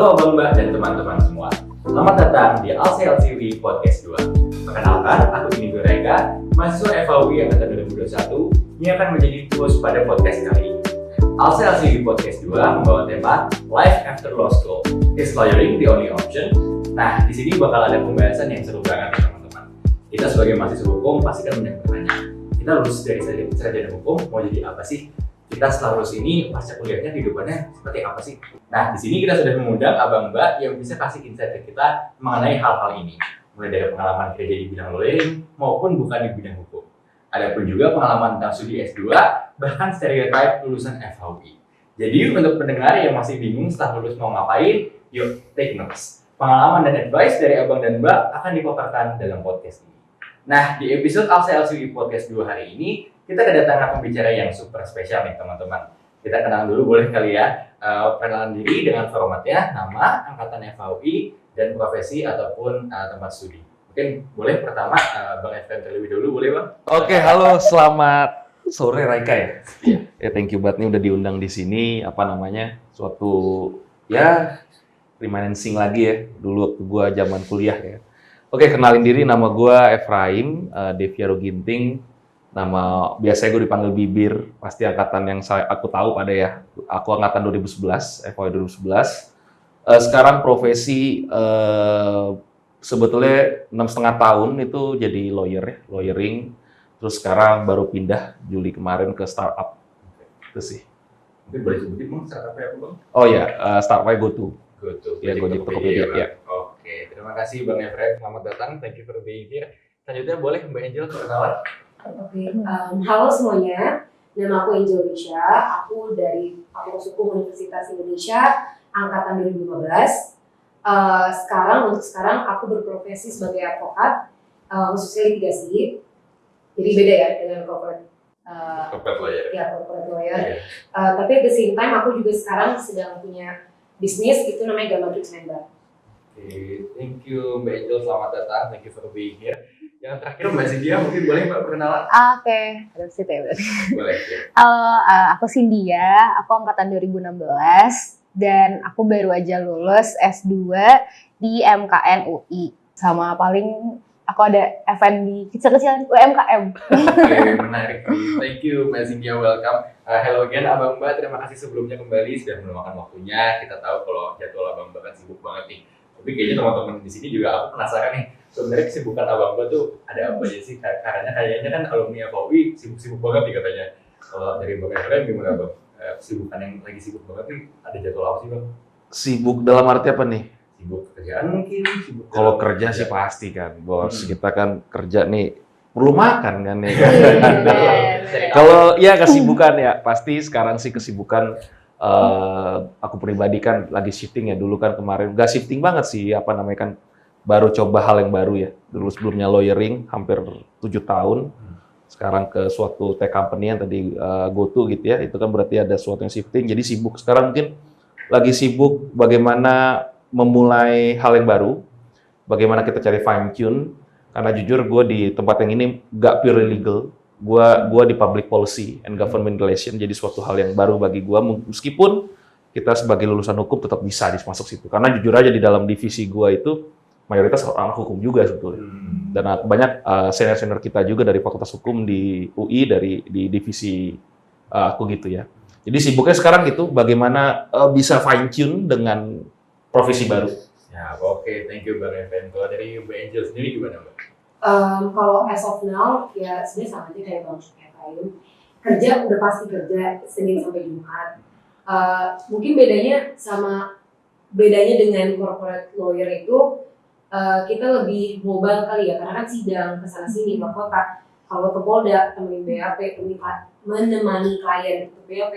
Halo Bang Mbak dan teman-teman semua. Selamat datang di ALSE-LCUI Podcast 2. Perkenalkan, aku Inigo Rega, mahasiswa FAUI angkatan 2021 yang akan menjadi host pada podcast kali ini. ALSE-LCUI Podcast 2 membawa tema Life After Law School. Is lawyering the only option? Nah, di sini bakal ada pembahasan yang seru banget ya teman-teman. Kita sebagai mahasiswa hukum pasti kan banyak bertanya. Kita lulus dari sarjana hukum mau jadi apa sih? Kita setelah lulus ini pasca kuliahnya kehidupannya seperti apa sih? Nah, di sini kita sudah mengundang Abang Mbak yang bisa kasih insight ke kita mengenai hal-hal ini. Mulai dari pengalaman kerja di bidang lawyering maupun bukan di bidang hukum. Ada pun juga pengalaman tentang studi S2, bahkan stereotype lulusan FAUI. Jadi untuk pendengar yang masih bingung setelah lulus mau ngapain, yuk take notes. Pengalaman dan advice dari Abang dan Mbak akan dipaparkan dalam podcast ini. Nah, di episode ALSE-LCUI Podcast 2 hari ini, kita kedatangan pembicara yang super spesial nih teman-teman. Kita kenal dulu boleh kali ya, perkenalan diri dengan formatnya, nama, angkatan FAUI, dan profesi ataupun tempat studi. Mungkin boleh pertama Bang Efren terlebih dulu, boleh Bang? Oke, halo, selamat sore Raika ya. Ya thank you banget nih udah diundang di sini, suatu ya reminiscing lagi ya, dulu waktu gua zaman kuliah ya. Oke, kenalin diri, nama gua Efraim Deviaro Ginting. Nama biasanya gue dipanggil Bibir, pasti angkatan yang aku tahu pada ya. Aku angkatan 2011, FAUI 2011. Sekarang profesi sebetulnya 6,5 tahun itu jadi lawyer ya, lawyering. Terus sekarang baru pindah Juli kemarin ke startup. Itu sih. Mungkin boleh sebutin Bang, startupnya apa Bang? Oh ya, startupnya GoTo. GoTo, ya Gojek Tokopedia ya. Oke, terima kasih Bang Efren, selamat datang, thank you for being here. Selanjutnya boleh Mbak Angel perkenalan? Oke, halo semuanya, nama aku Angel Risha, aku dari Fakultas Hukum Universitas Indonesia, angkatan 2015. Untuk sekarang aku berprofesi sebagai advokat, khususnya litigasi, jadi beda ya dengan corporate lawyer. Ya, corporate lawyer. Tapi at the same time aku juga sekarang sedang punya bisnis, itu namanya Gamma Tricks Member. Oke, thank you Mbak Angel, selamat datang, thank you for being here. Yang terakhir Mbak Cynthia, mungkin boleh Mbak perkenalan? Oke, ada situ ya. Boleh ya. Halo, aku Cynthia, aku angkatan 2016 dan aku baru aja lulus S2 di MKN UI. Sama paling aku ada event di kecil-kecilan UMKM. Oke, menarik. Thank you Mbak Cynthia, welcome. Hello again Abang Mbak, terima kasih sebelumnya kembali sudah meluangkan waktunya. Kita tahu kalau jadwal Abang Mbak kan sibuk banget nih. Tapi kayaknya teman-teman di sini juga aku penasaran nih. Sebenarnya kesibukan Abang Mbak tuh ada apa aja sih? Karena kayaknya kan alumni FAUI sibuk-sibuk banget nih katanya. Kalau dari Bang Efren gimana Bang? Kesibukan yang lagi sibuk banget nih, ada jadwal apa sih Bang? Sibuk dalam arti apa nih? Sibuk kerjaan mungkin? Sibuk Kalau kerja sih pasti kan, bos. Kita kan kerja nih, perlu makan kan nih. Kalau ya kesibukan ya, pasti sekarang sih kesibukan aku pribadi kan lagi shifting ya. Dulu kan kemarin, gak shifting banget sih, kan baru coba hal yang baru ya. Dulu sebelumnya lawyering, hampir 7 tahun. Sekarang ke suatu tech company yang tadi GoTo gitu ya. Itu kan berarti ada suatu yang shifting, jadi sibuk. Sekarang mungkin lagi sibuk bagaimana memulai hal yang baru, bagaimana kita cari fine tune. Karena jujur gue di tempat yang ini gak pure legal, gue di public policy and government relation, jadi suatu hal yang baru bagi gue. Meskipun kita sebagai lulusan hukum tetap bisa masuk situ. Karena jujur aja di dalam divisi gue itu mayoritas orang hukum juga sebetulnya. Dan banyak senior-senior kita juga dari Fakultas Hukum di UI di divisi aku gitu ya. Jadi sibuknya sekarang gitu, bagaimana bisa fine tune dengan profesi baru. Ya, oke, thank you Bang Efren. Kalau dari Mbak Angel sendiri gimana Mbak? Kalau as of now, ya sebenarnya sama aja kayak Bang Efraim. Kerja udah pasti kerja, Senin sampai Jumat. Mungkin bedanya dengan corporate lawyer itu, kita lebih mobile kali ya, karena kan sidang kesana sini, maka kalau ke Polda, temenin BAP, menemani klien ke BAP.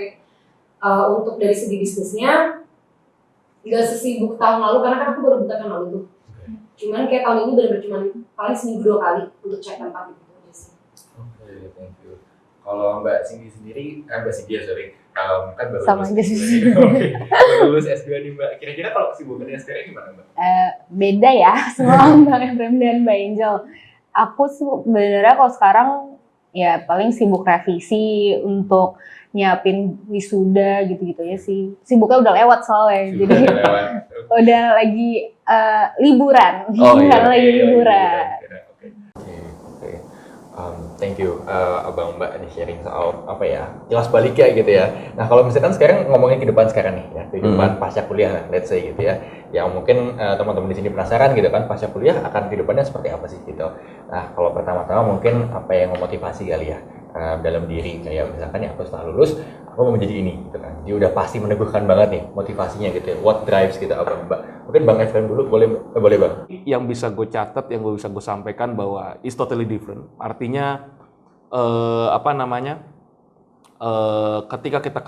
Untuk dari segi bisnisnya, nggak sesibuk tahun lalu, karena kan aku baru buka tahun lalu tuh. Cuman kayak tahun ini benar-benar cuman paling seminggu 2 kali untuk cek tempat gitu aja sih. Oke, thank you. Kalau Mbak Cindy sendiri, Mbak Cynthia kan baru Sama lulus aja sih. baru lulus S2 nih Mbak. Kira-kira kalau kesibukannya sekarang gimana Mbak? Beda ya semua Bang Efraim dan Mbak Angel. Aku sebenarnya kalau sekarang ya paling sibuk revisi untuk nyiapin wisuda gitu-gitu ya sih. Sibuknya udah lewat soalnya, jadi Lewat. udah lagi liburan. Oh, iya. Lagi liburan. Oke. Thank you Abang Mbak di sharing soal apa ya, kelas baliknya gitu ya. Nah kalau misalkan sekarang ngomongin kehidupan sekarang nih ya, kehidupan pasca kuliah let's say gitu ya, yang mungkin teman-teman di sini penasaran gitu kan, pasca kuliah akan kehidupannya seperti apa sih gitu. Nah kalau pertama-tama mungkin apa yang memotivasi kali ya dalam diri, kayak misalkan ya aku setelah lulus aku mau menjadi ini gitu kan, dia udah pasti meneguhkan banget nih motivasinya gitu ya, what drives gitu Abang Mbak. Mungkin Bang Efren dulu, boleh Bang? Yang bisa gue catat, yang gue bisa gue sampaikan bahwa is totally different. Artinya ketika kita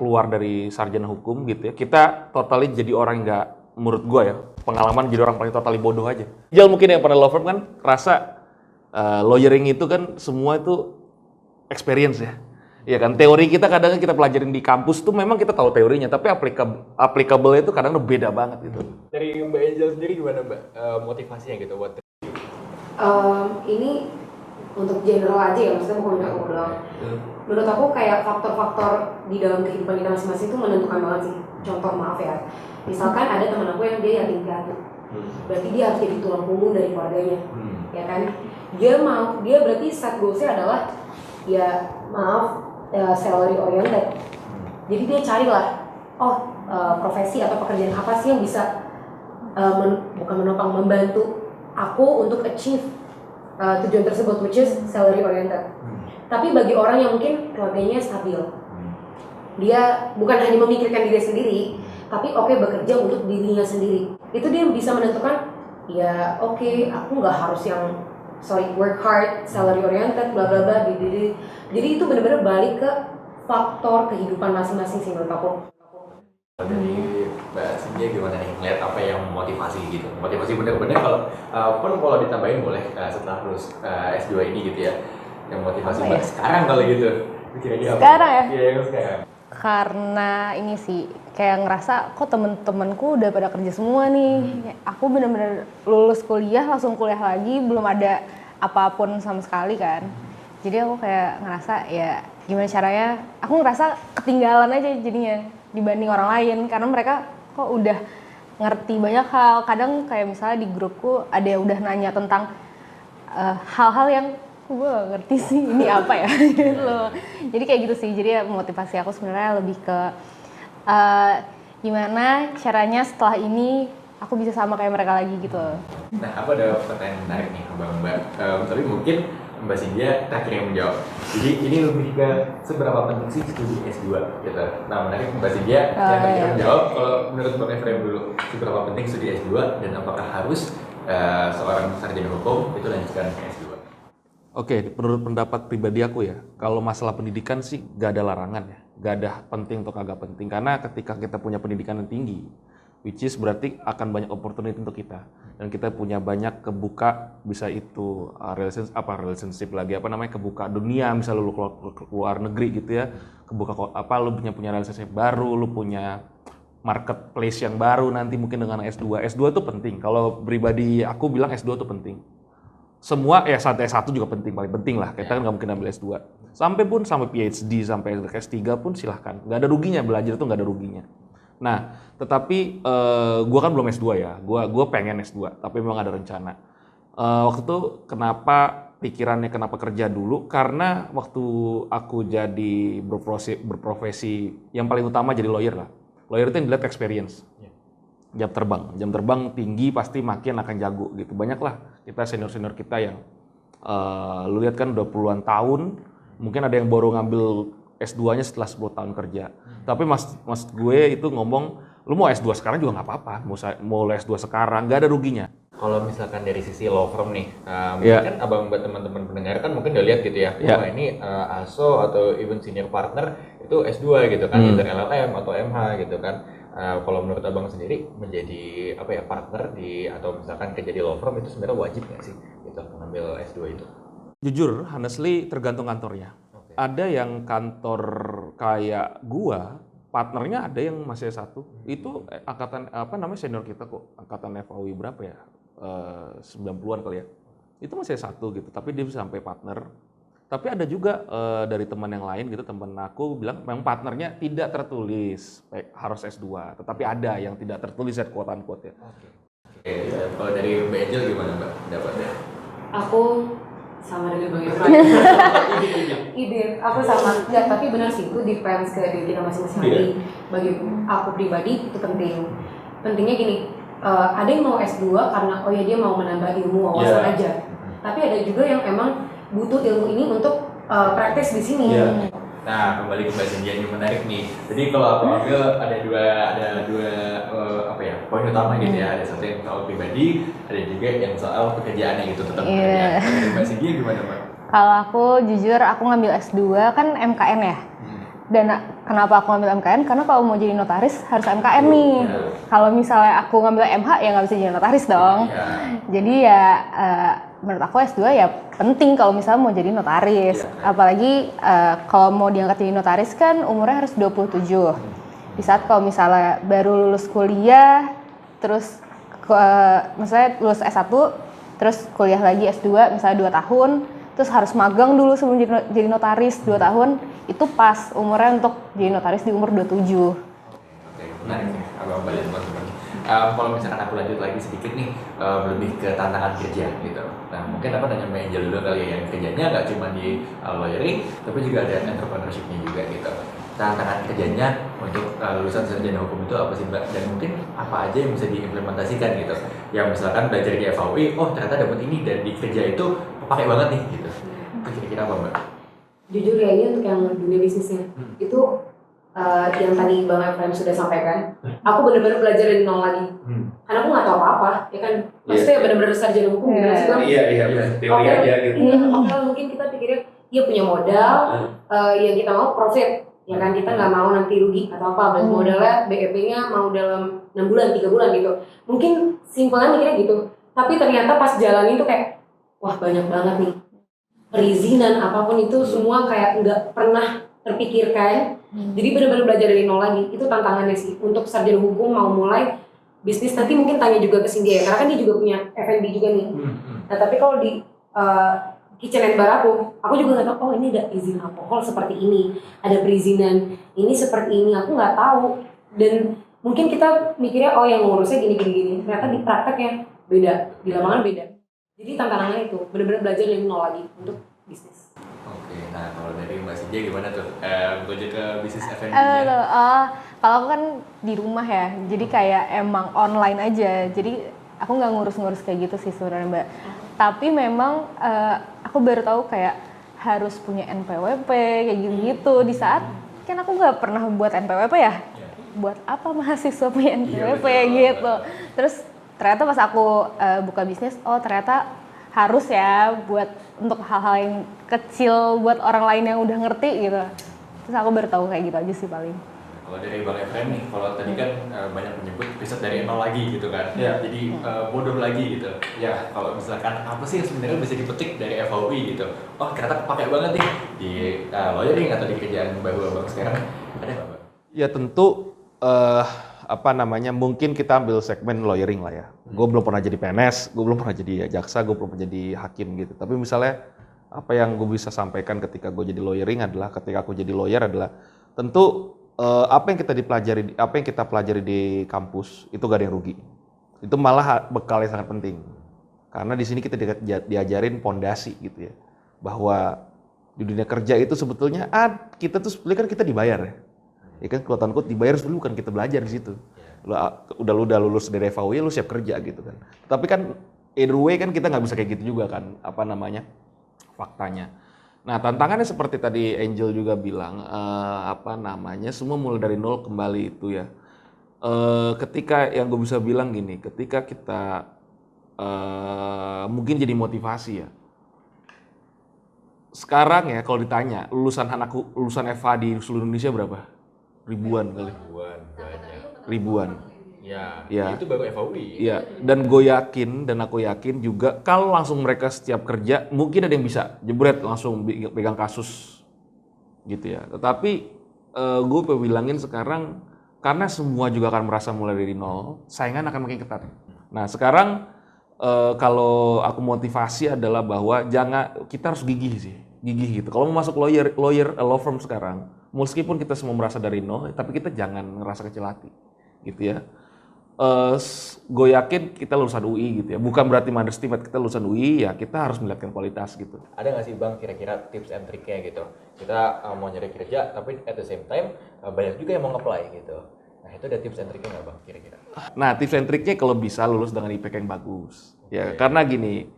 keluar dari sarjana hukum gitu ya, kita totally jadi orang yang nggak, menurut gue ya, pengalaman jadi orang paling totally bodoh aja. Jal mungkin yang pernah law firm kan rasa lawyering itu kan semua itu experience ya. Iya kan, teori kita kadang kita pelajarin di kampus tuh memang kita tahu teorinya, tapi applicable itu kadang beda banget gitu. Dari Mbak Angel sendiri gimana Mbak motivasinya gitu buat? Ini untuk general aja ya, maksudnya bukan untuk aku doang. Menurut aku kayak faktor-faktor di dalam kehidupan kita masing-masing itu menentukan banget sih. Contoh maaf ya, misalkan ada teman aku yang dia yatim piatu, berarti dia harus jadi tulang punggung dari keluarganya, ya kan? Dia berarti set goalsnya adalah ya salary oriented. Jadi dia carilah, profesi atau pekerjaan apa sih yang bisa bukan menopang, membantu aku untuk achieve tujuan tersebut, which is salary oriented. Tapi bagi orang yang mungkin keluarganya stabil, dia bukan hanya memikirkan diri sendiri, tapi bekerja untuk dirinya sendiri. Itu dia bisa menentukan, ya aku nggak harus yang work hard, salary oriented, bla bla bla. Jadi itu benar-benar balik ke faktor kehidupan masing-masing sih menurut aku. Dari Mbak Cynthia gimana nih, ngeliat apa yang motivasi gitu? Motivasi bener-bener kalau ditambahin boleh setelah lulus S2 ini gitu ya, yang motivasi Mbak sekarang kalau gitu, kira-kira apa? Sekarang ya? Iya, yang sekarang. Karena ini sih, kayak ngerasa kok temen-temenku udah pada kerja semua nih. Aku bener-bener lulus kuliah, langsung kuliah lagi, belum ada apapun sama sekali kan. Jadi aku kayak ngerasa ya gimana caranya, aku ngerasa ketinggalan aja jadinya dibanding orang lain. Karena mereka kok udah ngerti banyak hal. Kadang kayak misalnya di grupku ada yang udah nanya tentang hal-hal yang gue gak ngerti sih ini apa ya gitu loh. Jadi kayak gitu sih, jadi ya motivasi aku sebenarnya lebih ke gimana caranya setelah ini aku bisa sama kayak mereka lagi gitu. Nah, aku ada pertanyaan menarik nih Mbak, tapi mungkin Mbak Cynthia terakhir yang menjawab. Jadi ini lebih ke seberapa penting sih studi S2 gitu. Nah, menarik Mbak Cynthia yang terakhir menjawab. Kalau menurut Bang Efren dulu, seberapa penting studi S2 dan apakah harus seorang sarjana hukum itu lanjutkan ke S2? Oke, menurut pendapat pribadi aku ya, kalau masalah pendidikan sih gak ada larangan ya, gak ada penting atau kagak penting, karena ketika kita punya pendidikan yang tinggi, which is berarti akan banyak opportunity untuk kita, dan kita punya banyak kebuka, bisa itu relationship lagi, kebuka dunia, misalnya lu keluar negeri gitu ya, kebuka lu punya relationship baru, lu punya marketplace yang baru nanti mungkin dengan S2 itu penting. Kalau pribadi aku bilang S2 itu penting. Semua sampai S1 juga penting, paling penting lah. Kita kan nggak mungkin ambil S2. Sampai PhD, sampai S3 pun silahkan. Nggak ada ruginya, belajar itu nggak ada ruginya. Nah, tetapi gue kan belum S2 ya. Gue pengen S2, tapi memang ada rencana. Waktu itu kenapa kerja dulu? Karena waktu aku jadi berprofesi, yang paling utama jadi lawyer lah. Lawyer itu yang dilihat experience. Jam terbang tinggi pasti makin akan jago gitu. Banyak lah kita senior kita yang lu lihat kan udah puluhan tahun, mungkin ada yang baru ngambil S2-nya setelah 10 tahun kerja. Tapi mas gue itu ngomong, lu mau S2 sekarang juga nggak apa-apa, mau S2 sekarang nggak ada ruginya. Kalau misalkan dari sisi law firm nih, mungkin abang buat teman-teman pendengar kan mungkin udah lihat gitu ya, wah ini ASO atau even senior partner itu S2 gitu kan, either LLM atau MH gitu kan. Kalau menurut abang sendiri menjadi partner atau misalkan kerja di law firm itu sebenarnya wajib nggak sih gitu mengambil S2 itu? Jujur, honestly tergantung kantornya. Okay. Ada yang kantor kayak gua, partnernya ada yang masih S1. Itu angkatan senior kita kok, angkatan FAUI berapa ya? 90-an kali ya. Itu masih S1 gitu, tapi dia bisa sampai partner. Tapi ada juga dari teman yang lain gitu, teman aku bilang memang partnernya tidak tertulis harus S2, tetapi ada yang tidak tertulis quote unquote ya. Oke. Kalau dari Mbak Angel gimana Mbak pendapatnya? Aku sama dengan Bang Efra. Ide aku sama. Ya, tapi benar sih itu depends ke diri kita masing-masing. Bagi aku pribadi itu penting. Pentingnya gini, ada yang mau S2 karena oh ya dia mau menambah ilmu wawasan aja. Tapi ada juga yang emang butuh ilmu ini untuk praktis di sini. Nah, kembali ke Mbak Cynthia yang menarik nih. Jadi kalau aku ambil ada dua poin utama gitu ya. Ada satu yang soal pribadi, ada juga yang soal pekerjaannya gitu tetap pekerjaan. Dari Mbak Cynthia gimana Mbak? Kalau aku jujur aku ngambil S2 kan MKN ya. Dan kenapa aku ngambil MKN? Karena kalau mau jadi notaris harus MKN nih. Kalau misalnya aku ngambil MH ya nggak bisa jadi notaris dong. Jadi ya menurut aku S2 ya penting kalau misalnya mau jadi notaris. Apalagi kalau mau diangkat jadi notaris kan umurnya harus 27. Di saat kalau misalnya baru lulus kuliah, terus misalnya lulus S1, terus kuliah lagi S2 misalnya 2 tahun, terus harus magang dulu sebelum jadi notaris 2 tahun, itu pas umurnya untuk jadi notaris di umur 27. Oke, menarik nih, abang balik teman-teman. Kalau misalkan aku lanjut lagi sedikit nih, lebih ke tantangan kerja gitu. Nah mungkin aku nanya Mbak Angel dulu kali ya, yang kerjanya nggak cuma di lawyering, tapi juga ada entrepreneurship-nya juga gitu. Tantangan kerjanya untuk lulusan sarjana hukum itu apa sih Mbak? Dan mungkin apa aja yang bisa diimplementasikan gitu? Yang misalkan belajar di FAUI, oh ternyata dapat ini dan di kerja itu pakai banget nih gitu. Itu kira-kira apa Mbak? Jujur ya, ini untuk yang dunia bisnisnya itu yang tadi Bang Efraim sudah sampaikan, aku benar-benar belajar dari nol lagi. Karena aku nggak tahu apa-apa, ya kan? Maksudnya benar-benar sarjana hukum gimana sih Bang? Iya, teori aja gitu. Mungkin kita pikirnya dia punya modal, yang kita mau profit, ya kan? Kita nggak mau nanti rugi atau apa. Berarti modalnya BEP-nya mau dalam 6 bulan, 3 bulan gitu. Mungkin simpelnya mikirnya gitu. Tapi ternyata pas jalanin tuh kayak, wah banyak banget nih. Perizinan apapun itu semua kayak nggak pernah terpikirkan. Jadi benar-benar belajar dari nol lagi. Itu tantangannya sih untuk sarjana hukum mau mulai bisnis. Nanti mungkin tanya juga ke Cynthia ya, karena kan dia juga punya F&B juga nih. Nah tapi kalau di kitchen and bar aku juga nggak tahu. Oh ini ada izin alkohol seperti ini, ada perizinan ini seperti ini. Aku nggak tahu. Dan mungkin kita mikirnya oh yang ngurusnya gini. Ternyata di prakteknya beda, di lapangan beda. Jadi tantangannya itu benar-benar belajar dari nol lagi untuk bisnis. Oke, nah kalau dari Mbak Cynthia gimana tuh? Belajar ke bisnis F&B-nya? Kalau aku kan di rumah ya, jadi kayak emang online aja. Jadi aku nggak ngurus-ngurus kayak gitu sih sebenarnya Mbak. Tapi memang aku baru tahu kayak harus punya NPWP kayak gitu. Di saat kan aku nggak pernah buat NPWP ya. Buat apa mahasiswa punya NPWP gitu. Terus ternyata pas aku buka bisnis, oh ternyata harus ya buat untuk hal-hal yang kecil buat orang lain yang udah ngerti gitu. Terus aku baru tahu kayak gitu aja sih paling. Kalau dari Bang Efraim nih, kalau tadi kan banyak menyebut riset dari nol lagi gitu kan, jadi bodoh lagi gitu. Ya kalau misalkan apa sih yang sebenarnya bisa dipetik dari FAUI gitu? Oh ternyata pakai banget nih di lawyering atau di kerjaan baru abang sekarang, ada nggak Bang? Ya tentu mungkin kita ambil segmen lawyering lah ya. Gue belum pernah jadi PNS, gue belum pernah jadi jaksa, gue belum pernah jadi hakim gitu. Tapi misalnya apa yang gue bisa sampaikan ketika gue jadi lawyering adalah, ketika aku jadi lawyer adalah tentu apa yang kita pelajari di kampus itu gak ada yang rugi. Itu malah bekal yang sangat penting. Karena di sini kita diajarin pondasi gitu ya. Bahwa di dunia kerja itu sebetulnya kita tuh sebetulnya kan kita dibayar ya. Ya kan quote unquote dibayar sebelum bukan kita belajar di situ. Udah lulus dari FAUI lu siap kerja gitu kan. Tapi kan either way kan kita nggak bisa kayak gitu juga kan faktanya. Nah tantangannya seperti tadi Angel juga bilang semua mulai dari nol kembali itu ya. Ketika yang gue bisa bilang gini, ketika kita mungkin jadi motivasi ya. Sekarang ya kalau ditanya lulusan FH di seluruh Indonesia berapa? Ribuan kali. Ribuan. Ya. Itu baru FAUI. Iya, dan aku yakin juga kalau langsung mereka setiap kerja mungkin ada yang bisa jebret langsung pegang kasus gitu ya. Tetapi gue bilangin sekarang karena semua juga akan merasa mulai dari nol, saingan akan makin ketat. Nah sekarang kalau aku motivasi adalah bahwa kita harus gigih sih. gigih gitu. Kalau mau masuk law firm sekarang, meskipun kita semua merasa dari nol, tapi kita jangan ngerasa kecil hati, gitu ya. Gue yakin kita lulusan UI gitu ya, bukan berarti underestimate kita lulusan UI ya, kita harus melihatkan kualitas gitu. Ada nggak sih Bang kira-kira tips and triknya gitu? Kita mau nyari kerja, tapi at the same time banyak juga yang mau nge-apply gitu. Nah itu ada tips and triknya nggak Bang kira-kira? Nah tips and triknya kalau bisa lulus dengan IPK yang bagus, ya karena gini,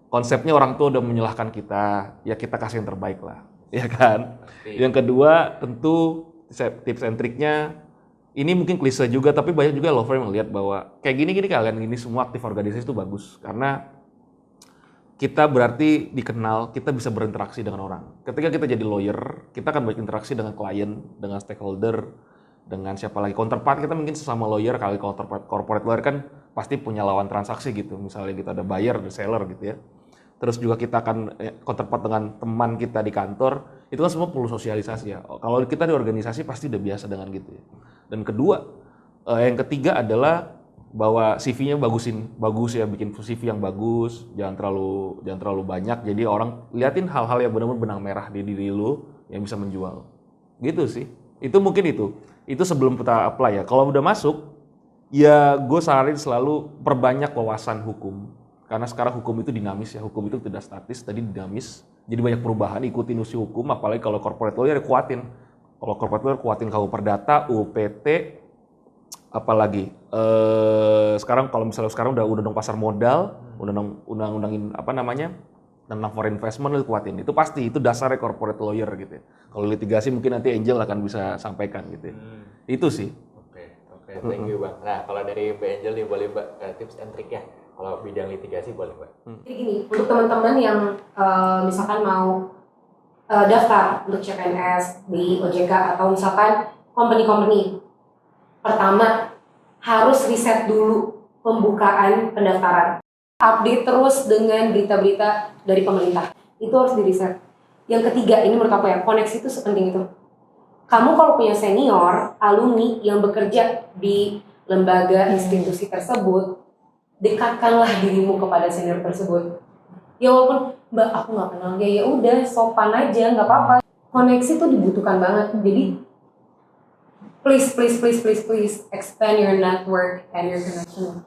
konsepnya orang tua udah menyalahkan kita, ya kita kasih yang terbaik lah, ya kan. Yang kedua tentu tips and triknya, ini mungkin klise juga, tapi banyak juga law firm melihat bahwa kayak gini kalian ini semua aktif organisasi itu bagus, karena kita berarti dikenal, kita bisa berinteraksi dengan orang. Ketika kita jadi lawyer, kita akan berinteraksi dengan klien, dengan stakeholder, dengan siapa lagi, counterpart kita mungkin sesama lawyer, kali counterpart corporate lawyer kan pasti punya lawan transaksi gitu, misalnya kita ada buyer, ada seller gitu ya. Terus juga kita akan counterpart dengan teman kita di kantor, itu kan semua perlu sosialisasi ya. Kalau kita di organisasi pasti udah biasa dengan gitu ya. Dan kedua, yang ketiga adalah bahwa CV-nya bagus ya, bikin CV yang bagus, jangan terlalu banyak, jadi orang liatin hal-hal yang benar-benar benang merah di diri lu yang bisa menjual. Gitu sih. Itu mungkin itu sebelum kita apply ya. Kalau udah masuk, ya gue saranin selalu perbanyak wawasan hukum. Karena sekarang hukum itu dinamis ya, hukum itu tidak statis, tadi dinamis. Jadi banyak perubahan, ikutin usia hukum, apalagi kalau corporate lawyer kuatin. Kalau corporate lawyer kuatin KU Perdata, UPT, apalagi. Sekarang kalau misalnya sekarang udah undang pasar modal, undang-undangin apa namanya, tentang foreign investment itu kuatin. Itu pasti, itu dasarnya corporate lawyer gitu ya. Kalau litigasi mungkin nanti Angel akan bisa sampaikan gitu ya. Itu sih. Oke, thank you Bang. Nah kalau dari Mbak Angel nih boleh Mbak tips and trick ya. Kalau bidang litigasi boleh Mbak. Jadi gini, untuk teman-teman yang misalkan mau daftar untuk CPNS di OJK atau misalkan company-company, pertama harus riset dulu pembukaan pendaftaran. Update terus dengan berita-berita dari pemerintah. Itu harus diriset. Yang ketiga, ini menurut aku ya, koneksi itu sepenting itu. Kamu kalau punya senior, alumni yang bekerja di lembaga institusi tersebut, dekatkanlah dirimu kepada senior tersebut. Ya walaupun Mbak aku nggak kenal dia, ya udah sopan aja, nggak apa-apa. Koneksi itu dibutuhkan banget. Jadi please expand your network and your connection.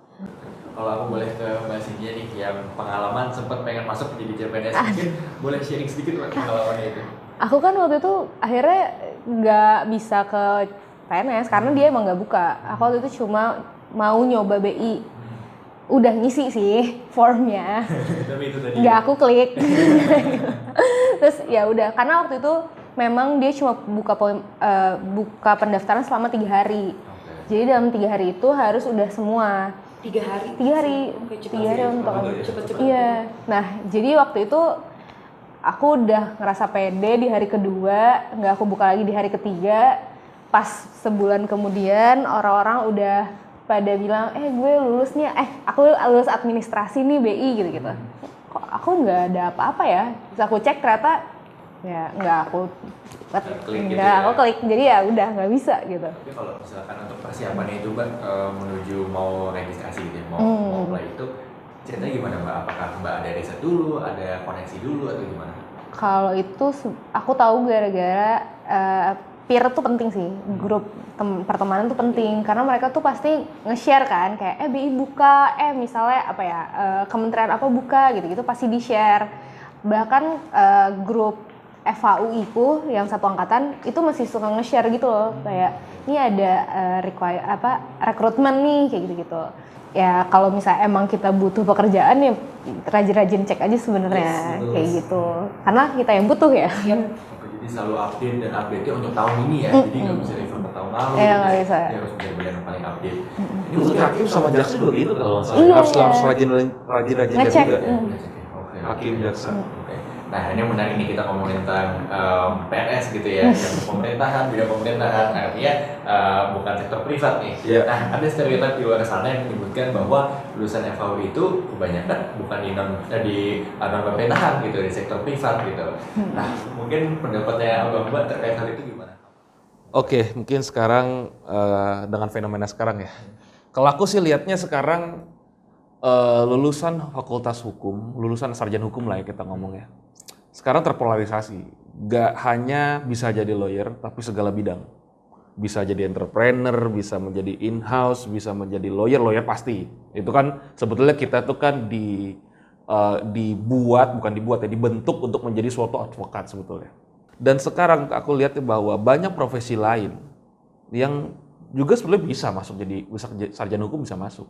Kalau aku boleh ke Mbak Cynthia nih, yang pengalaman sempat pengen masuk menjadi CPNS, mungkin boleh sharing sedikit Mbak pengalamannya itu. Aku kan waktu itu akhirnya nggak bisa ke PNS karena dia emang nggak buka. Aku waktu itu cuma mau nyoba BI. Udah ngisi sih formnya, nggak aku klik. Terus ya udah, karena waktu itu memang dia cuma buka pendaftaran selama 3 hari. Jadi dalam 3 hari itu harus udah semua. 3 hari. 3 hari. Oke, 3 hari untuk. Cepet-cepet. Iya. Nah, jadi waktu itu aku udah ngerasa pede di hari kedua, nggak aku buka lagi di hari ketiga. Pas sebulan kemudian orang-orang udah pada bilang, gue lulusnya, aku lulus administrasi nih BI gitu-gitu. Kok aku nggak ada apa-apa ya? Terus aku cek ternyata ya nggak aku klik, jadi ya udah nggak bisa gitu. Tapi kalau misalkan untuk persiapannya itu Mbak menuju mau registrasi gitu ya, mau apply itu, ceritanya gimana Mbak? Apakah Mbak ada riset dulu, ada koneksi dulu atau gimana? Kalau itu aku tahu gara-gara peer tuh penting sih, grup pertemanan tuh penting karena mereka tuh pasti nge-share kan, kayak BI buka, misalnya apa ya, kementerian apa buka gitu-gitu pasti di-share. Bahkan grup FAUI ku yang satu angkatan itu masih suka nge-share gitu loh, kayak ini ada rekrutmen nih kayak gitu-gitu. Ya kalau misalnya emang kita butuh pekerjaan ya rajin-rajin cek aja sebenarnya, kayak gitu. Karena kita yang butuh ya. Jadi selalu update dan update-nya untuk tahun ini ya, jadi nggak bisa refer ke tahun lalu. Iya nggak bisa. Ya harus benar-benar yang paling update. Ini Untuk hakim sama jaksa juga gitu kalau Iya. harus rajin Ngecek. juga. Oke. Hakim jaksa. Oke. Nah ini menarik nih kita ngomongin tentang PNS gitu ya, bidang pemerintahan, artinya bukan sektor privat nih. Yeah. Nah ada stereotip di luar sana yang menyebutkan bahwa lulusan FAUI itu kebanyakan bukan di non pemerintahan gitu, di sektor privat gitu. Nah mungkin pendapatnya Mbak terkait hal itu gimana? Oke, mungkin sekarang dengan fenomena sekarang ya. Kalau aku sih lihatnya sekarang lulusan fakultas hukum, lulusan sarjana hukum lah ya kita ngomong ya. sekarang terpolarisasi. Gak hanya bisa jadi lawyer, tapi segala bidang. Bisa jadi entrepreneur, bisa menjadi in-house, bisa menjadi lawyer pasti. Itu kan sebetulnya kita tuh kan dibentuk untuk menjadi suatu advokat sebetulnya. Dan sekarang aku lihat bahwa banyak profesi lain yang juga sebetulnya bisa sarjana hukum bisa masuk.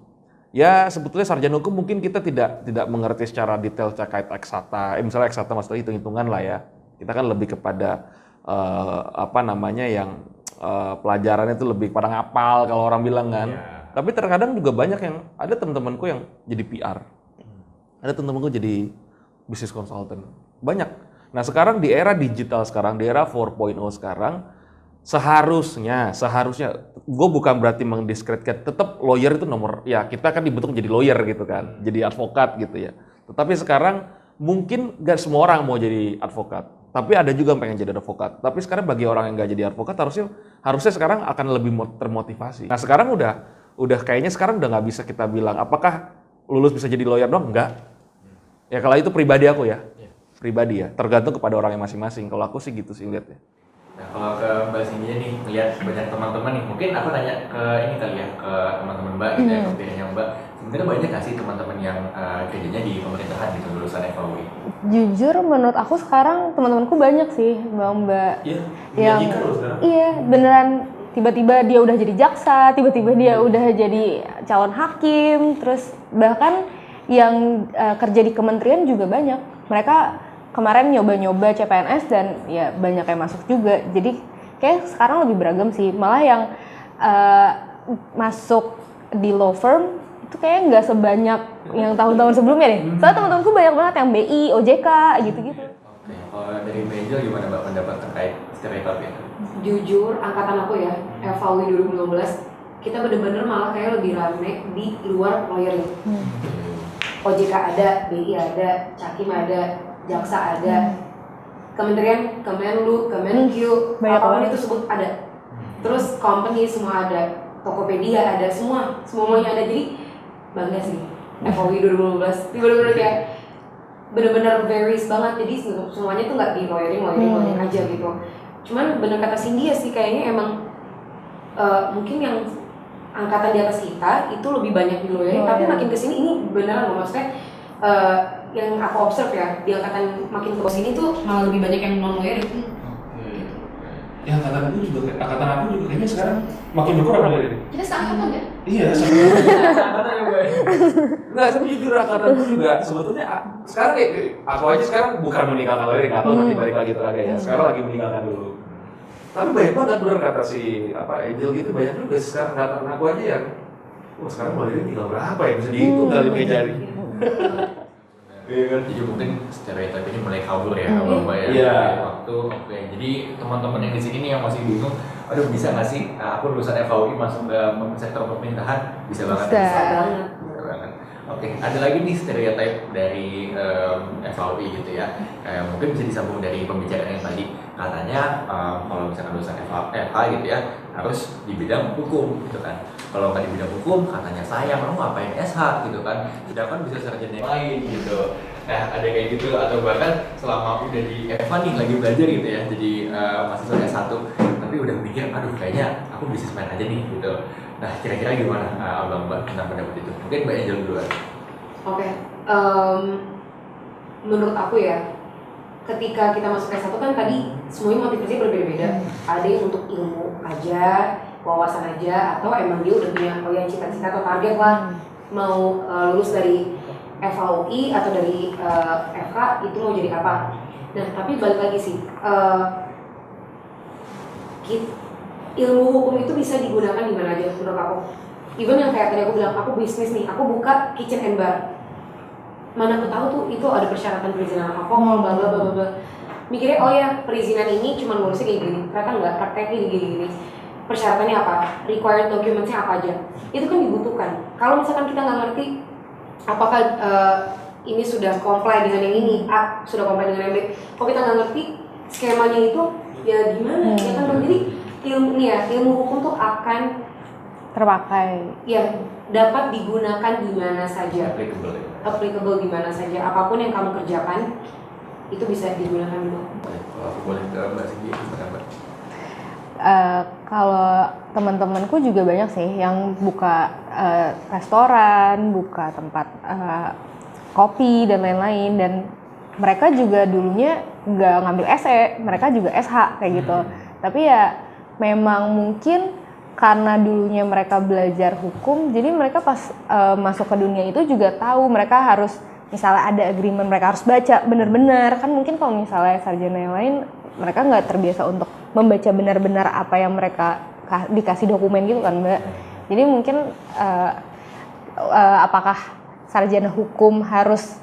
Ya sebetulnya sarjana hukum mungkin kita tidak mengerti secara detail terkait eksakta. Misalnya eksakta maksudnya hitung-hitungan lah ya. Kita kan lebih kepada pelajarannya itu lebih pada ngapal kalau orang bilang kan. Yeah. Tapi terkadang juga banyak yang ada teman-temanku yang jadi PR. Ada teman-temanku jadi business consultant. Banyak. Nah, sekarang di era digital sekarang, di era 4.0 sekarang seharusnya gue bukan berarti mendiskreditkan, tetap lawyer itu nomor ya, kita kan dibentuk menjadi lawyer gitu kan. Jadi advokat gitu ya. Tetapi sekarang mungkin gak semua orang mau jadi advokat. Tapi ada juga yang pengen jadi advokat. Tapi sekarang bagi orang yang nggak jadi advokat harusnya sekarang akan lebih termotivasi. Nah sekarang udah kayaknya sekarang udah nggak bisa kita bilang apakah lulus bisa jadi lawyer dong? Enggak. Ya kalau itu pribadi aku ya, pribadi ya. Tergantung kepada orang yang masing-masing. Kalau aku sih gitu sih lihatnya. Nah kalau ke Mbak Cindy nih, melihat banyak teman-teman nih, mungkin aku tanya ke ini kali ya, ke teman-teman Mbak gitu ya, ke Mbak. Sebenarnya banyak nggak sih teman-teman yang kerjanya di pemerintahan gitu lulusan FAUI? Jujur menurut aku sekarang teman-temanku banyak sih mbak-mbak yang beneran tiba-tiba dia udah jadi jaksa, tiba-tiba dia udah jadi calon hakim, terus bahkan yang kerja di kementerian juga banyak. Mereka kemarin nyoba-nyoba CPNS dan ya banyak yang masuk juga. Jadi kayak sekarang lebih beragam sih. Malah yang masuk di law firm itu kayak nggak sebanyak yang tahun-tahun sebelumnya deh. Soalnya teman-temanku banyak banget yang BI, OJK gitu-gitu. Oke, kalau dari Angel gimana Mbak pendapat terkait stereotip itu? Jujur, angkatan aku ya, FAUI 2015, kita bener-bener malah kayak lebih rame di luar lawyering. OJK ada, BI ada, Cakim ada, Jaksa ada, Kementerian, Kemenlu, Kemenq, apapun itu sebut ada. Terus company semua ada, Tokopedia ada, semuanya ada. Jadi bangga sih FAUI 2015 bener-bener kayak bener-bener varies banget, jadi semuanya tuh nggak di lawyering aja gitu. Cuman bener kata Cindy ya sih, kayaknya emang mungkin yang angkatan di atas kita itu lebih banyak di lawyering, tapi makin kesini ini beneran loh, maksudnya yang aku observe ya, di angkatan makin ke sini tuh malah lebih banyak yang non lawyering. Ya angkatan aku juga kayaknya sekarang makin berkurang lawyering. Kita seangkatan ya? Iya, nggak, tapi jujur angkatanku juga sebetulnya sekarang aku aja sekarang bukan meninggalkan lawyering atau nanti balik lagi ya. Sekarang lagi meninggalkan dulu. Tapi banyak banget bener kata si Angel gitu, banyak juga sekarang angkatan aku aja yang sekarang lawyering tinggal berapa ya, bisa dihitung kali pakai jari. Iya kan, jadi mungkin stereotip ini mulai kabur ya kalau Mbak ya. Iya. Oke. Jadi teman-teman yang di sini nih yang masih bingung, aduh bisa nggak sih aku lulusan FAUI masuk ke sektor pemerintahan? Bisa banget. Bisa banget. Oke, ada lagi nih stereotip dari FAUI gitu ya. Mungkin bisa disambung dari pembicaraan yang tadi. Katanya kalau misalkan lulusan FH gitu ya harus di bidang hukum gitu kan. Kalau nggak di bidang hukum katanya sayang, kamu ngapain SH gitu kan. Sedangkan bisa sarjana yang lain gitu. Nah ada kayak gitu, atau bahkan selama udah di FH nih lagi belajar gitu ya, jadi mahasiswa S1 tapi udah mikir, aduh kayaknya aku bisnismen aja nih gitu. Nah kira-kira gimana Abang Mbak tentang pendapat itu? Mungkin Mbak Angel duluan. Oke, menurut aku ya, ketika kita masuk S1 kan tadi semuanya motivasinya berbeda-beda. Ada yang untuk ilmu aja, wawasan aja, atau emang dia udah punya cita-cita atau target lah, mau lulus dari FAUI atau dari FK itu mau jadi apa. Nah tapi balik lagi sih, ilmu hukum itu bisa digunakan di mana aja menurut aku. Even yang kayak tadi aku bilang, aku bisnis nih, aku buka kitchen and bar. Mana aku tahu tuh itu ada persyaratan perizinan alkohol, bla bla bla bla. Mikirnya oh ya perizinan ini cuma ngurusin kayak gini, ternyata enggak, prakteknya gini. Persyaratannya apa? Required documentsnya apa aja? Itu kan dibutuhkan. Kalau misalkan kita nggak ngerti apakah ini sudah comply dengan yang ini, A sudah comply dengan yang B. Kalau kita nggak ngerti skemanya itu, ya gimana? Ya kan jadi ilmu hukum tuh akan terpakai. Ya dapat digunakan di mana saja. Applicable di mana saja. Apapun yang kamu kerjakan, itu bisa digunakan dulu. Kalau aku boleh ke Mbak Sigi, gimana? Kalau teman-temanku juga banyak sih yang buka restoran, buka tempat kopi dan lain-lain, dan mereka juga dulunya nggak ngambil SE, mereka juga SH kayak gitu. Tapi ya memang mungkin karena dulunya mereka belajar hukum, jadi mereka pas masuk ke dunia itu juga tahu mereka harus, misalnya ada agreement mereka harus baca benar-benar. Kan mungkin kalau misalnya sarjana yang lain, mereka nggak terbiasa untuk membaca benar-benar apa yang mereka dikasih dokumen gitu kan Mbak. Jadi mungkin apakah sarjana hukum harus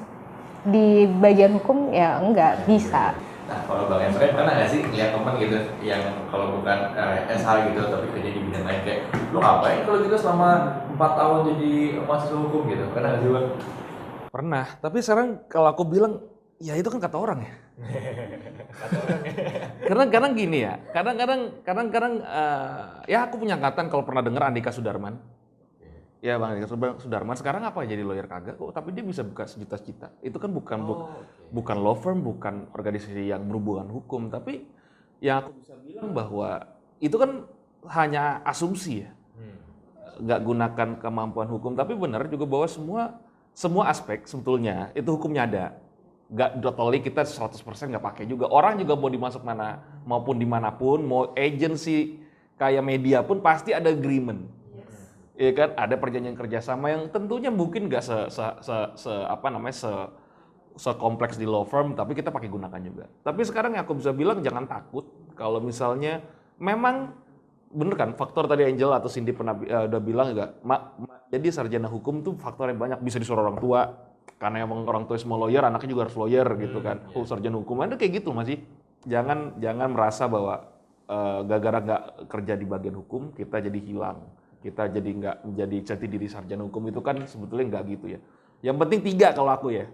di bagian hukum? Ya enggak, bisa. Nah, kalau Bang Emre pernah nggak sih lihat teman gitu yang kalau bukan SH gitu tapi kerja di bidang lain, kayak lu ngapain kalau gitu selama 4 tahun jadi mahasiswa hukum gitu? Pernah nggak sih Bang? Pernah, tapi sekarang kalau aku bilang ya itu kan kata orang ya. Kadang-kadang gini ya, kadang-kadang ya aku punya angkatan kalau pernah dengar Andika Sudarman. Ya Bang Andika Sudarman sekarang apa jadi lawyer kagak kok, tapi dia bisa buka sejuta-juta. Itu kan bukan law firm, bukan organisasi yang berhubungan hukum, tapi yang aku bisa bilang bahwa itu kan hanya asumsi ya. Nggak gunakan kemampuan hukum, tapi benar juga bahwa semua aspek sebetulnya itu hukumnya ada. Nggak totally kita 100% nggak pakai juga. Orang juga mau dimasuk mana maupun dimanapun, mau agensi kayak media pun pasti ada agreement. Iya kan, ada perjanjian kerjasama yang tentunya mungkin nggak sekompleks di law firm, tapi kita pakai gunakan juga. Tapi sekarang yang aku bisa bilang jangan takut kalau misalnya memang bener kan faktor tadi Angel atau Cindy pernah udah bilang juga, jadi sarjana hukum tuh faktor yang banyak, bisa disuruh orang tua karena emang orang tua semua lawyer, anaknya juga harus lawyer gitu kan. Sarjana hukum ada kayak gitu masih. Jangan merasa bahwa gara-gara nggak kerja di bagian hukum kita jadi hilang. Kita jadi nggak menjadi jati diri sarjana hukum, itu kan sebetulnya nggak gitu ya. Yang penting 3 kalau aku ya,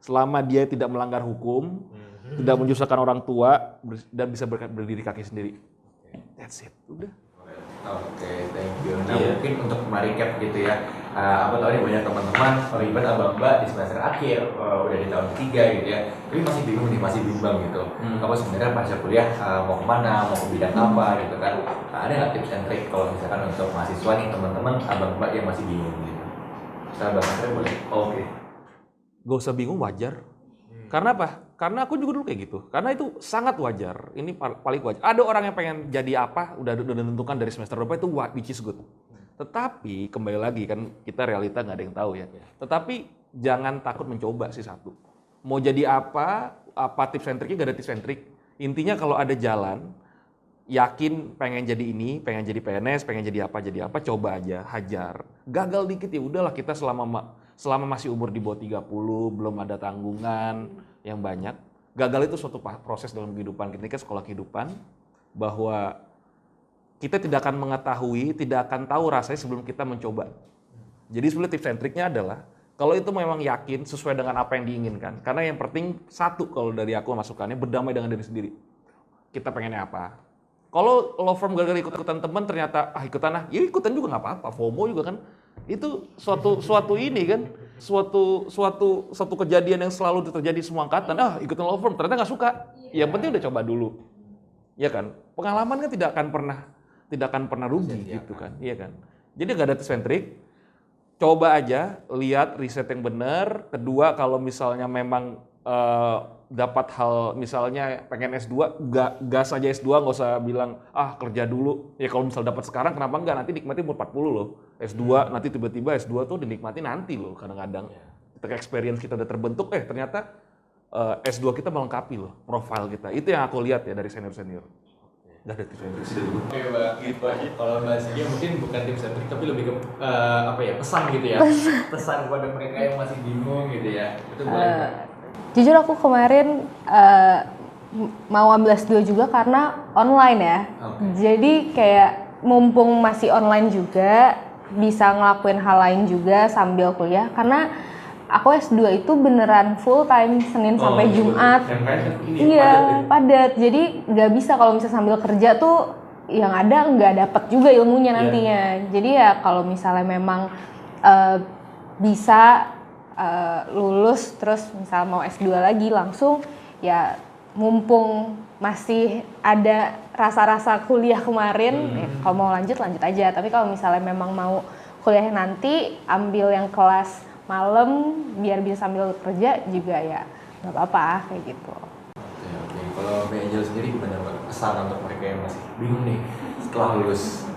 selama dia tidak melanggar hukum, tidak menyusahkan orang tua, dan bisa berdiri kaki sendiri. That's it, udah. Oke, thank you. Nah mungkin untuk merecap gitu ya, aku tahu nih banyak teman-teman, even abang-abang di semester akhir, udah di tahun 3 gitu ya, tapi masih bingung nih, masih bimbang gitu. Kamu sebenarnya pasca kuliah mau kemana, mau ke bidang apa gitu kan? Ada nggak tips and trick kalau misalkan untuk mahasiswa nih teman-teman, abang-abang yang masih bingung gitu? Abang Andre boleh? Oke. Gak usah bingung, wajar. Karena apa? Karena aku juga dulu kayak gitu. Karena itu sangat wajar. Ini paling wajar. Ada orang yang pengen jadi apa, udah ditentukan dari semester berapa, itu which is good. Tetapi kembali lagi kan kita realita nggak ada yang tahu ya. Tetapi jangan takut mencoba sih satu. Mau jadi apa tips and triknya, gak ada tips and trik. Intinya kalau ada jalan, yakin pengen jadi ini, pengen jadi PNS, pengen jadi apa, coba aja, hajar. Gagal dikit ya udahlah, kita selama masih umur di bawah 30, belum ada tanggungan yang banyak. Gagal itu suatu proses dalam kehidupan. Ketika sekolah kehidupan, bahwa kita tidak akan mengetahui, tidak akan tahu rasanya sebelum kita mencoba. Jadi sebenarnya tips and triknya adalah, kalau itu memang yakin sesuai dengan apa yang diinginkan. Karena yang penting satu kalau dari aku masukannya, berdamai dengan diri sendiri. Kita pengennya apa? Kalau law firm gara-gara ikutan teman ternyata ya ikutan juga nggak apa-apa, FOMO juga kan. Itu suatu ini kan, suatu kejadian yang selalu terjadi semua angkatan. Ikutan law firm ternyata nggak suka. Yang penting udah coba dulu, ya kan. Pengalaman kan tidak akan pernah rugi gitu kan, iya kan. Jadi nggak ada tips and trick. Coba aja, lihat riset yang benar. Kedua, kalau misalnya memang dapat hal, misalnya pengen S2, gas aja S2, nggak usah bilang kerja dulu. Ya kalau misal dapat sekarang, kenapa enggak? Nanti nikmati umur 40 loh. S2, nanti tiba-tiba S2 tuh dinikmati nanti loh kadang-kadang. Ketika experience kita udah terbentuk, ternyata S2 kita melengkapi loh profil kita. Itu yang aku lihat ya dari senior-senior. Nggak ada tips and trick. Oke Mbak, gitu aja. Kalau Mbak Sigi mungkin bukan tips and trick, tapi lebih ke pesan gitu ya. Pesan kepada mereka yang masih bingung gitu ya. Itu boleh. Jujur aku kemarin mau ambil S2 juga karena online ya. Jadi kayak mumpung masih online juga, bisa ngelakuin hal lain juga sambil kuliah. Karena aku S2 itu beneran full time Senin sampai Jumat. Iya, padat. Jadi nggak bisa kalau misalnya sambil kerja tuh yang ada nggak dapet juga ilmunya nantinya. Jadi ya kalau misalnya memang bisa lulus terus misal mau S2 lagi langsung, ya mumpung masih ada rasa-rasa kuliah kemarin, ya, kalau mau lanjut aja. Tapi kalau misalnya memang mau kuliah nanti, ambil yang kelas malam biar bisa sambil kerja juga ya nggak apa-apa kayak gitu. Oke. Kalau Mbak Angel sendiri gimana Mbak? Pesan untuk mereka yang masih bingung nih setelah lulus?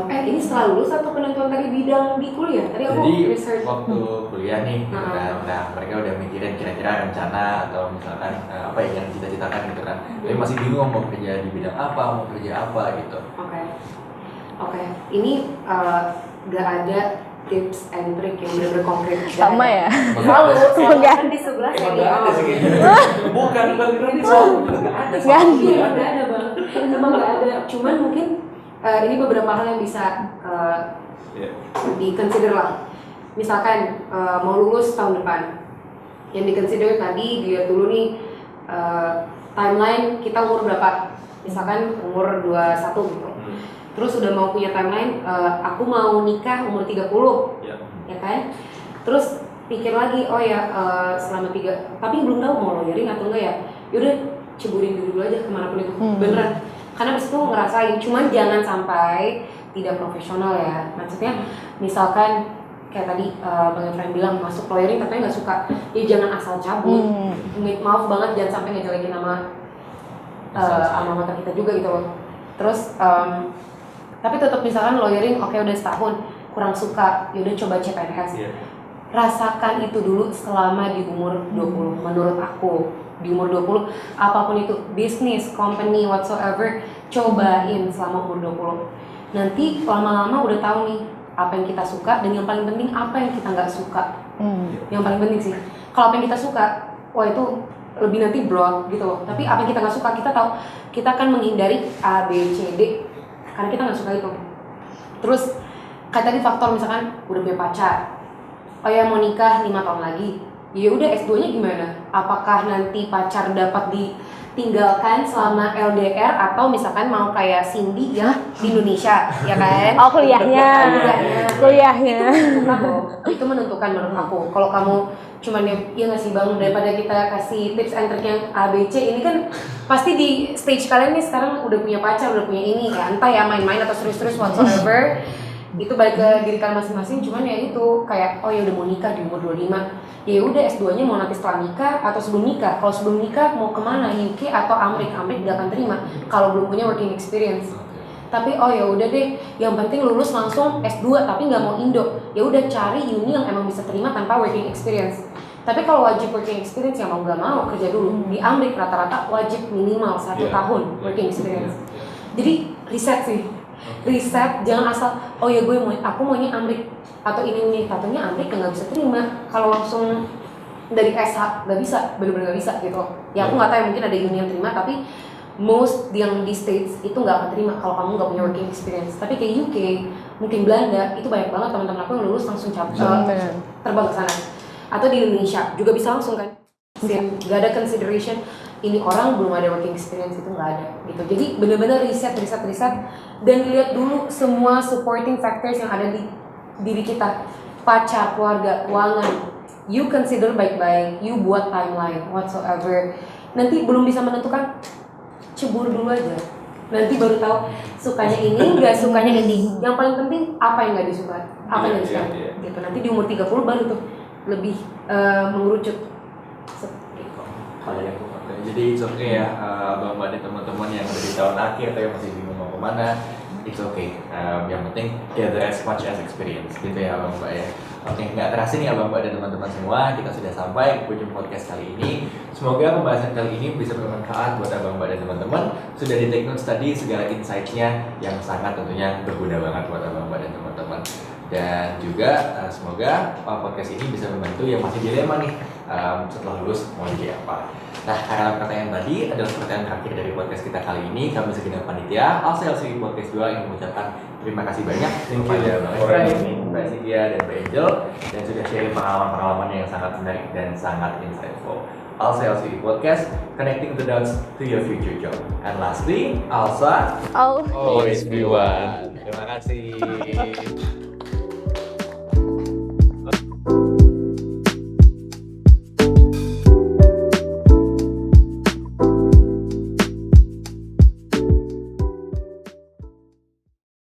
Ini setelah lulus atau penentuan tadi bidang di kuliah? Tadi aku Jadi research. waktu kuliah nih, gitu kan. Nah mereka udah mikirin kira-kira rencana atau misalkan apa yang cita-citakan gitu kan. Tapi masih bingung mau kerja di bidang apa, mau kerja apa gitu. Oke. Ini nggak ada tips and trick yang benar-benar konkret. Sama ya? Selalu Enggak. kan di sebelah Emang saya. nggak ada sih kayaknya. Bukan ini soal nggak ada. Nggak ada. Iya, nggak ada bang. Emang nggak ada. Cuman mungkin ini beberapa hal yang bisa di-consider lah. Misalkan mau lulus tahun depan, yang di-consider tadi dilihat dulu nih timeline kita umur berapa. Misalkan umur 21 gitu. Terus udah mau punya timeline, aku mau nikah umur 30, ya kan? Terus pikir lagi, oh ya selama 3, tapi belum tahu mau lawyering atau enggak ya. Yaudah ceburin dulu aja kemanapun itu, beneran. Karena abis itu ngerasain, cuman jangan sampai tidak profesional ya. Maksudnya misalkan kayak tadi Bang Efraim bilang masuk lawyering tapi nggak suka, ya jangan asal cabut. Maaf banget jangan sampai ngejelekin nama alma mater kita juga gitu loh. Terus tapi tetap misalkan lawyering oke udah setahun kurang suka, yaudah coba CPNS. Rasakan itu dulu selama di umur 20 menurut aku. Di umur 20 apapun itu, bisnis, company, whatsoever, cobain selama umur 20. Nanti lama-lama udah tahu nih apa yang kita suka dan yang paling penting apa yang kita nggak suka. Yang paling penting sih, kalau apa yang kita suka, wah itu lebih nanti broad gitu loh. Tapi apa yang kita nggak suka, kita tahu kita akan menghindari A, B, C, D karena kita nggak suka itu. Terus kayak tadi faktor misalkan udah punya pacar, oh ya mau nikah 5 tahun lagi, ya udah S2-nya gimana? Apakah nanti pacar dapat ditinggalkan selama LDR atau misalkan mau kayak Cindy ya di Indonesia, ya kan? Oh kuliahnya. Itu menentukan menurut aku. Kalau kamu cuman ya nggak sih bang, daripada kita kasih tips and trick yang A, B, C, ini kan pasti di stage kalian nih sekarang udah punya pacar, udah punya ini ya, entah ya main-main atau serius-serius whatsoever. Itu balik ke diri kalian masing-masing, cuman ya itu kayak oh ya udah mau nikah di umur 25, ya udah S2-nya mau nanti setelah nikah atau sebelum nikah. Kalau sebelum nikah mau kemana, UK atau Amerika gak akan terima kalau belum punya working experience. Tapi oh ya udah deh, yang penting lulus langsung S2 tapi nggak mau Indo, ya udah cari uni yang emang bisa terima tanpa working experience. Tapi kalau wajib working experience ya mau nggak mau kerja dulu. Di Amerika rata-rata wajib minimal 1 tahun working experience. Jadi riset sih. Riset, jangan asal oh ya aku maunya Amrik atau ini katanya Amrik nggak bisa terima kalau langsung dari SH nggak bisa, benar-benar nggak bisa gitu. Ya aku nggak tahu, mungkin ada uni yang terima, tapi most yang di States itu nggak akan terima kalau kamu nggak punya working experience. Tapi kayak UK, mungkin Belanda itu banyak banget teman-teman aku yang lulus langsung terbang ke sana. Atau di Indonesia juga bisa langsung kan, nggak ada consideration ini orang belum ada working experience, itu nggak ada gitu. Jadi benar-benar riset dan lihat dulu semua supporting factors yang ada di diri kita, pacar, keluarga, keuangan. You consider baik-baik, you buat timeline whatsoever. Nanti belum bisa menentukan, cebur dulu aja. Nanti baru tahu sukanya ini, nggak sukanya ini. Yang paling penting apa yang nggak disuka, apa yang nggak disuka. Gitu. Nanti di umur 30 baru tuh lebih mengerucut. Jadi it's okay ya, Bang Mbak dan teman-teman yang ada di tahun akhir atau yang masih bingung mau kemana, it's okay. Yang penting gather as much as experience, gitu ya Bang Mbak ya. Oke, nggak terasa nih Abang Mbak dan teman-teman semua, kita sudah sampai ke ujung podcast kali ini. Semoga pembahasan kali ini bisa bermanfaat buat Abang Mbak dan teman-teman. Sudah di take notes tadi segala insight-nya yang sangat tentunya berguna banget buat Abang Mbak dan teman-teman. Dan juga semoga podcast ini bisa membantu yang masih dilema nih setelah lulus mau jadi apa. Nah, karena pertanyaan tadi adalah pertanyaan terakhir dari podcast kita kali ini. Kami segenap panitia ALSA Podcast 2 yang mengucapkan terima kasih banyak kepada Bang Efraim, Mbak Cynthia, dan Mbak Angel, dan sudah sharing pengalaman-pengalaman yang sangat menarik dan sangat insightful. ALSA Podcast, connecting the dots to your future job. And lastly, ALSA always be one. Terima kasih.